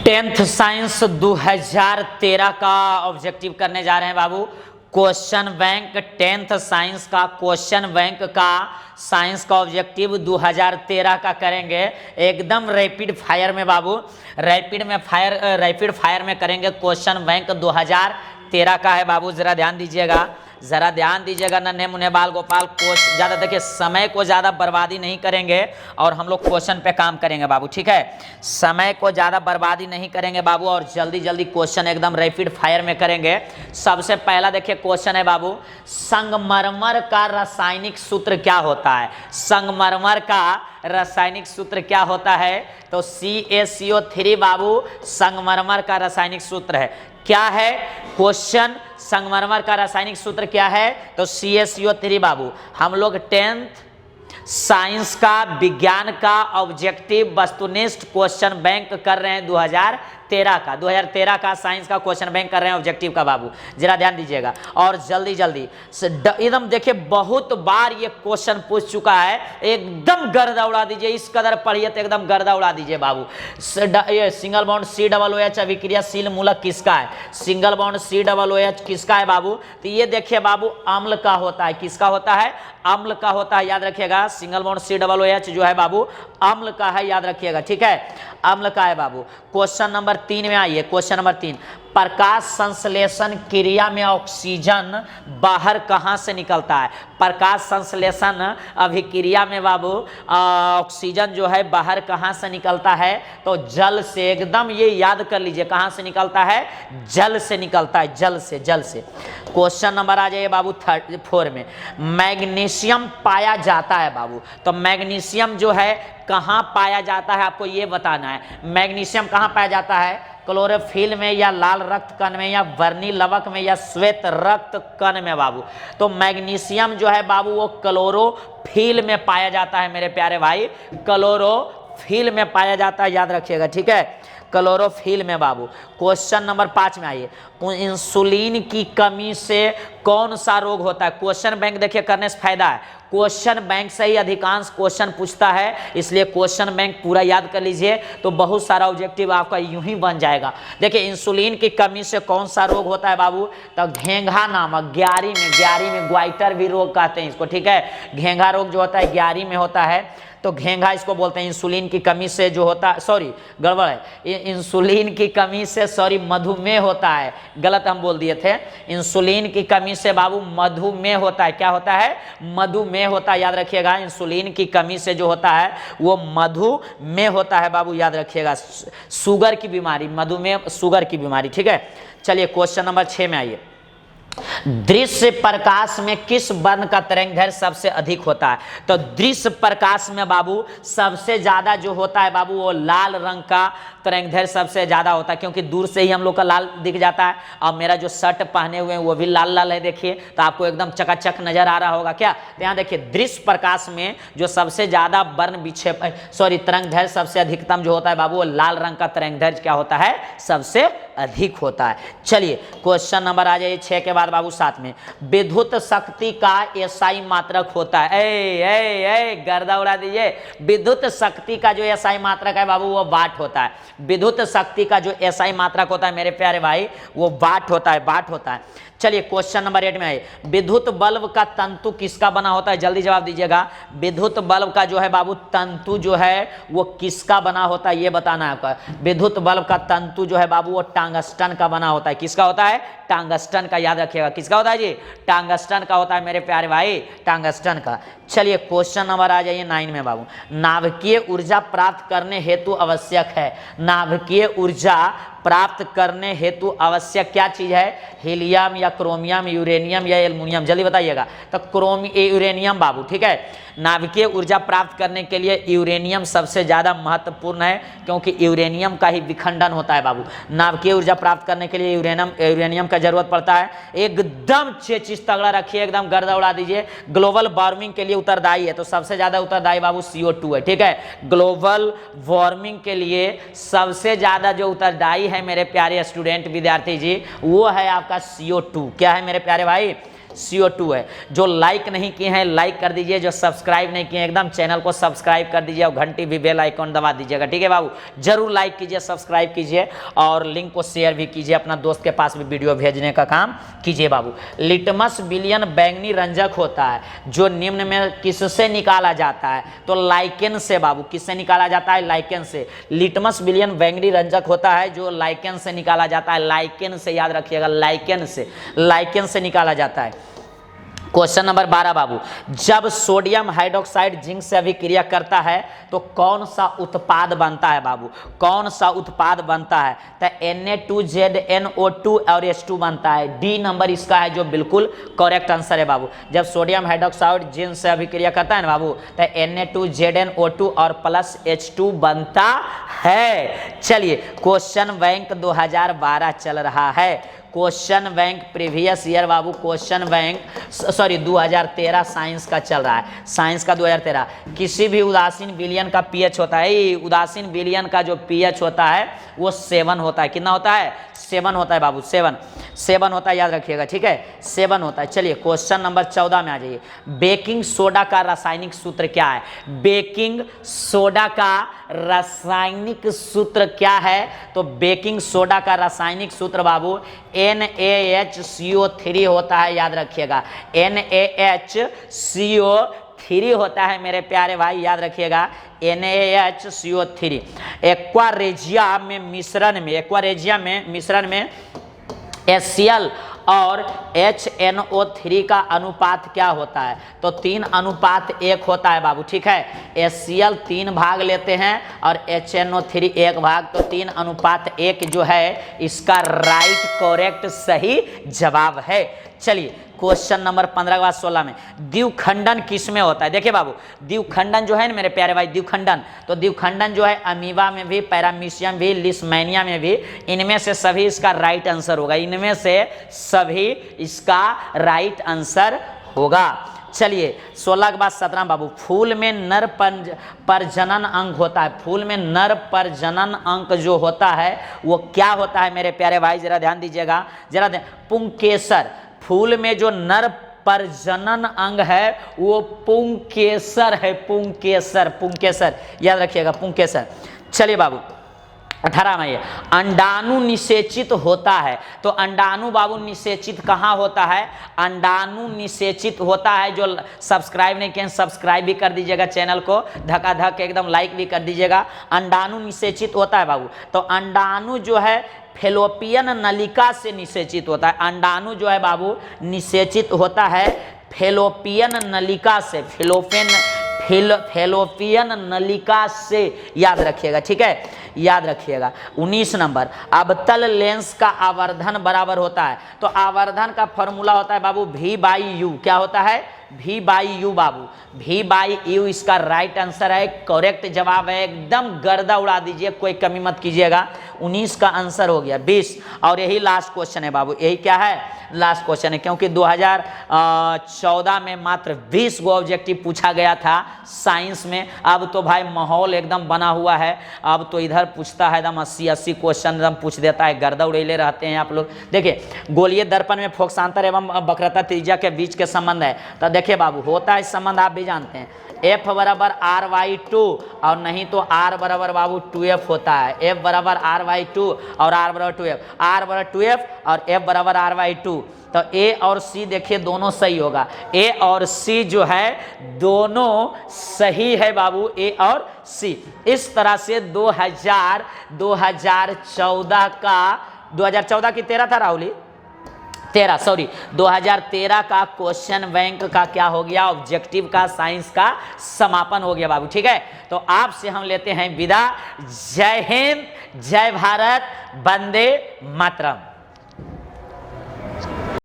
Tenth science 2013 का objective करने जा रहे हैं बाबू। क्वेश्चन बैंक टेंथ साइंस का क्वेश्चन बैंक का साइंस का ऑब्जेक्टिव 2013 का करेंगे एकदम रैपिड फायर में बाबू। रैपिड फायर में करेंगे। क्वेश्चन बैंक 2013 का है बाबू। जरा ध्यान दीजिएगा नन्हे मुन्ने बाल गोपाल। ज़्यादा देखिए, समय को ज़्यादा बर्बादी नहीं करेंगे और हम लोग क्वेश्चन पे काम करेंगे बाबू, ठीक है। समय को ज़्यादा बर्बादी नहीं करेंगे बाबू और जल्दी जल्दी क्वेश्चन एकदम रैपिड फायर में करेंगे। सबसे पहला देखिए क्वेश्चन है बाबू, संगमरमर का रासायनिक सूत्र क्या होता है? संगमरमर का रासायनिक सूत्र क्या होता है? तो CaCO3 बाबू संगमरमर का रासायनिक सूत्र है। क्या है क्वेश्चन? संगमरमर का रासायनिक सूत्र क्या है? तो CaCO3 बाबू। हम लोग टेंथ साइंस का विज्ञान का ऑब्जेक्टिव वस्तुनिष्ठ क्वेश्चन बैंक कर रहे हैं 2013 का साइंस का क्वेश्चन बैंक कर रहे हैं ऑब्जेक्टिव का बाबू। जरा ध्यान दीजिएगा और जल्दी एकदम देखिए, बहुत बार ये क्वेश्चन पूछ चुका है। एकदम गर्दा उड़ा दीजिए, इस कदर पढ़िए तो एकदम गर्दा उड़ा दीजिए बाबू। ये सिंगल बॉन्ड COOH अभिक्रियाशील मूलक किसका है? सिंगल बॉन्ड COOH किसका है बाबू? तो ये देखिए बाबू, अम्ल का होता है। किसका होता है? अम्ल का होता है, याद रखिएगा। सिंगल बॉन्ड COOH जो है बाबू अम्ल का है, याद रखिएगा, ठीक है। अम्ल का है बाबू। क्वेश्चन नंबर 3 में आइए। क्वेश्चन नंबर 3, प्रकाश संश्लेषण क्रिया में ऑक्सीजन बाहर कहां से निकलता है? प्रकाश संश्लेषण अभिक्रिया में बाबू ऑक्सीजन जो है बाहर कहां से निकलता है? तो जल से। एकदम ये याद कर लीजिए, कहां से निकलता है? जल से निकलता है, जल से। क्वेश्चन नंबर आ जाइए बाबू 4 में, मैग्नीशियम पाया जाता है बाबू। तो मैग्नीशियम जो है कहां पाया जाता है, आपको ये बताना है। मैग्नीशियम कहां पाया जाता है? क्लोरोफिल में या लाल रक्त कण में या वर्णी लवक में या श्वेत रक्त कण में बाबू। तो मैग्नीशियम जो है बाबू वो क्लोरोफिल में पाया जाता है मेरे प्यारे भाई। क्लोरोफिल में पाया जाता है, याद रखिएगा, ठीक है। क्लोरोफिल में बाबू। क्वेश्चन नंबर 5 में आइए, इंसुलिन की कमी से कौन सा रोग होता है? क्वेश्चन बैंक देखिए करने से फायदा है। क्वेश्चन बैंक से ही अधिकांश क्वेश्चन पूछता है, इसलिए क्वेश्चन बैंक पूरा याद कर लीजिए तो बहुत सारा ऑब्जेक्टिव आपका यूं ही बन जाएगा। देखिए, इंसुलिन की कमी से कौन सा रोग होता है बाबू? तो घेंघा नामक, ग्यारी में ग्वाइटर भी रोग कहते हैं इसको, ठीक है। घेंघा रोग जो होता है ग्यारी में होता है, तो घेंघा इसको बोलते हैं। इंसुलिन की कमी से जो होता है, सॉरी गड़बड़ है, इंसुलिन की कमी से मधुमेह होता है, गलत हम बोल दिए थे। इंसुलिन की कमी से बाबू मधुमेह होता है। क्या होता है? मधुमेह होता है, याद रखिएगा। इंसुलिन की कमी से जो होता है वो मधुमेह होता है बाबू, याद रखिएगा। शुगर की बीमारी, मधुमेह शुगर की बीमारी, ठीक है। चलिए क्वेश्चन नंबर 6 में आइए, दृश्य प्रकाश में किस वर्ण का तरंगदैर्घ्य सबसे अधिक होता है? तो दृश्य प्रकाश में बाबू सबसे ज्यादा जो होता है बाबू वो लाल रंग का तरंगदैर्घ्य सबसे ज्यादा होता है, क्योंकि दूर से ही हम लोग का लाल दिख जाता है। और मेरा जो शर्ट पहने हुए हैं वो भी लाल लाल है, देखिए, तो आपको एकदम चकाचक नजर आ रहा होगा क्या? तो यहाँ देखिए, दृश्य प्रकाश में जो सबसे ज्यादा वर्ण विक्षेप तरंगदैर्घ्य सबसे अधिकतम जो होता है बाबू वो लाल रंग का तरंगदैर्घ्य क्या होता है? सबसे अधिक होता है। चलिए क्वेश्चन नंबर आ जाइए 6 के बाद बाबू 7 में, विद्युत शक्ति का एसआई मात्रक होता है। गर्दा उड़ा दीजिए। विद्युत शक्ति का जो एसआई मात्रक है बाबू वो वाट होता है। विद्युत शक्ति का जो एसआई मात्रक होता है मेरे प्यारे भाई वो वाट होता है। चलिए क्वेश्चन नंबर 8 में आइए, विद्युत बल्ब का तंतु किसका बना होता है? जल्दी जवाब दीजिएगा। विद्युत बल्ब का जो है बाबू तंतु जो है वो किसका बना होता है, ये बताना है आपका। विद्युत बल्ब का तंतु जो है बाबू वो टंगस्टन का बना होता है। किसका होता है? टंगस्टन का, याद रखिएगा। किसका होता है जी? टंगस्टन का होता है मेरे प्यारे भाई, टंगस्टन का। चलिए क्वेश्चन नंबर आ जाइए 9 में बाबू, नाभिकीय ऊर्जा प्राप्त करने हेतु आवश्यक है। नाभिकीय ऊर्जा प्राप्त करने हेतु आवश्यक क्या चीज है? हीलियम या क्रोमियम, यूरेनियम या एल्युमिनियम? जल्दी बताइएगा। तो यूरेनियम बाबू, ठीक है। नाभिकीय ऊर्जा प्राप्त करने के लिए यूरेनियम सबसे ज्यादा महत्वपूर्ण है, क्योंकि यूरेनियम का ही विखंडन होता है बाबू। नाभिकीय ऊर्जा प्राप्त करने के लिए यूरेनियम का जरूरत पड़ता है। एकदम चीज तगड़ा रखिए, एकदम गर्दा उड़ा दीजिए। ग्लोबल वार्मिंग के लिए उत्तरदायी है, तो सबसे ज्यादा उत्तरदायी बाबू CO2 है, ठीक है। ग्लोबल वार्मिंग के लिए सबसे ज्यादा जो उत्तरदायी है मेरे प्यारे स्टूडेंट विद्यार्थी जी वो है आपका CO2। क्या है मेरे प्यारे भाई? CO2 है। जो लाइक नहीं किए हैं लाइक कर दीजिए, जो सब्सक्राइब नहीं किए हैं एकदम चैनल को सब्सक्राइब कर दीजिए और घंटी भी बेल आइकॉन दबा दीजिएगा, ठीक है बाबू। जरूर लाइक कीजिए, सब्सक्राइब कीजिए और लिंक को शेयर भी कीजिए, अपना दोस्त के पास भी वीडियो भेजने का काम कीजिए बाबू। लिटमस विलियन बैंगनी रंजक होता है जो निम्न में किससे निकाला जाता है? तो लाइकेन से बाबू। किससे निकाला जाता है? लाइकेन से। लिटमस विलियन बैंगनी रंजक होता है जो लाइकेन से निकाला जाता है। लाइकेन से, याद रखिएगा, लाइकेन से, लाइकेन से निकाला जाता है। क्वेश्चन नंबर 12 बाबू, जब सोडियम हाइड्रोक्साइड जिंक से अभिक्रिया करता है तो कौन सा उत्पाद बनता है बाबू? कौन सा उत्पाद बनता है? तो Na2ZNO2 और H2 बनता है। डी नंबर इसका है जो बिल्कुल करेक्ट आंसर है बाबू। जब सोडियम हाइड्रोक्साइड जिंक से अभिक्रिया करता है ना बाबू तो Na2ZNO2 और प्लस H2 बनता है। चलिए, क्वेश्चन बैंक 2012 चल रहा है। क्वेश्चन बैंक प्रीवियस ईयर बाबू, क्वेश्चन बैंक 2013 साइंस का चल रहा है। साइंस का 2013। किसी भी उदासीन विलयन का पीएच होता है, उदासीन विलयन का जो पीएच होता है वो 7 होता है। कितना होता है? 7 होता है बाबू, 7 होता है, याद रखिएगा, ठीक है, 7 होता है। चलिए क्वेश्चन नंबर 14 में आ जाइए। बेकिंग सोडा का रासायनिक सूत्र क्या है? बेकिंग सोडा का रासायनिक सूत्र क्या है? तो बेकिंग सोडा का रासायनिक सूत्र बाबू NaHCO3 होता है, याद रखिएगा, NaHCO3 होता है मेरे प्यारे भाई, याद रखिएगा, NaHCO3। एक्वारेजिया में मिश्रण में HCl और HNO3 का अनुपात क्या होता है? तो 3:1 होता है बाबू, ठीक है। HCl 3 भाग लेते हैं और HNO3 1 भाग, तो 3:1 जो है इसका राइट करेक्ट सही जवाब है। चलिए क्वेश्चन नंबर 15 के बाद 16 में, द्विखंडन किस में होता है? देखिए बाबू, द्विखंडन जो है ना मेरे प्यारे भाई, द्विखंडन, तो द्विखंडन जो है अमीबा में भी, पैरामीशियम भी, लिस्मैनिया में भी, इनमें से सभी इसका राइट आंसर होगा। इनमें से सभी इसका राइट आंसर होगा। चलिए 16 के बाद 17 बाबू, फूल में नर प्रजनन अंग होता है। फूल में नर प्रजनन अंग जो होता है वो क्या होता है मेरे प्यारे भाई? जरा ध्यान दीजिएगा, पुंकेसर। फूल में जो नर प्रजनन अंग है वो पुंकेसर है, पुंकेसर, याद रखिएगा, पुंकेसर। चलिए बाबू 18 में, अंडाणु निषेचित होता है। तो अंडाणु बाबू निषेचित कहाँ होता है? अंडाणु निषेचित होता है, जो सब्सक्राइब नहीं किए सब्सक्राइब भी कर दीजिएगा, चैनल को धकाधक एकदम लाइक भी कर दीजिएगा। अंडाणु निषेचित होता है बाबू, तो अंडाणु जो है फेलोपियन नलिका से निषेचित होता है। अंडाणु जो है बाबू निषेचित होता है फेलोपियन नलिका से, फेलोपियन नलिका से, याद रखिएगा, ठीक है, याद रखिएगा। 19 नंबर, अवतल लेंस का आवर्धन बराबर होता है। तो आवर्धन का फॉर्मूला होता है बाबू V/U। क्या होता है? V/U बाबू, V/U इसका राइट आंसर है, करेक्ट जवाब है। एकदम गर्दा उड़ा दीजिए, कोई कमी मत कीजिएगा। 19 का आंसर हो गया 20। और यही लास्ट क्वेश्चन है बाबू, यही क्या है? लास्ट क्वेश्चन है, क्योंकि 2014 में मात्र 20 गो ऑब्जेक्टिव पूछा गया था साइंस में। अब तो भाई माहौल एकदम बना हुआ है, अब तो इधर पूछता है एकदम 80 क्वेश्चन एकदम पूछ देता है, गर्दा उड़ेले रहते हैं आप लोग। देखिए गोलीय दर्पण में फोकसांतर एवं वक्रता त्रिज्या के बीच के संबंध है। तो देखिए बाबू, होता है संबंध, आप भी जानते हैं, F बराबर R/2 और नहीं तो R बराबर बाबू 2F होता है। F बराबर R/2 और R बराबर 2F, R बराबर 2F और F बराबर R/2। तो A और C देखिए दोनों सही होगा, A और C जो है दोनों सही है बाबू, A और C। इस तरह से 2014 का 2014 की 13 था राहुली, 2013 का क्वेश्चन बैंक का क्या हो गया? ऑब्जेक्टिव का, साइंस का समापन हो गया बाबू, ठीक है। तो आपसे हम लेते हैं विदा। जय हिंद, जय भारत, वंदे मातरम।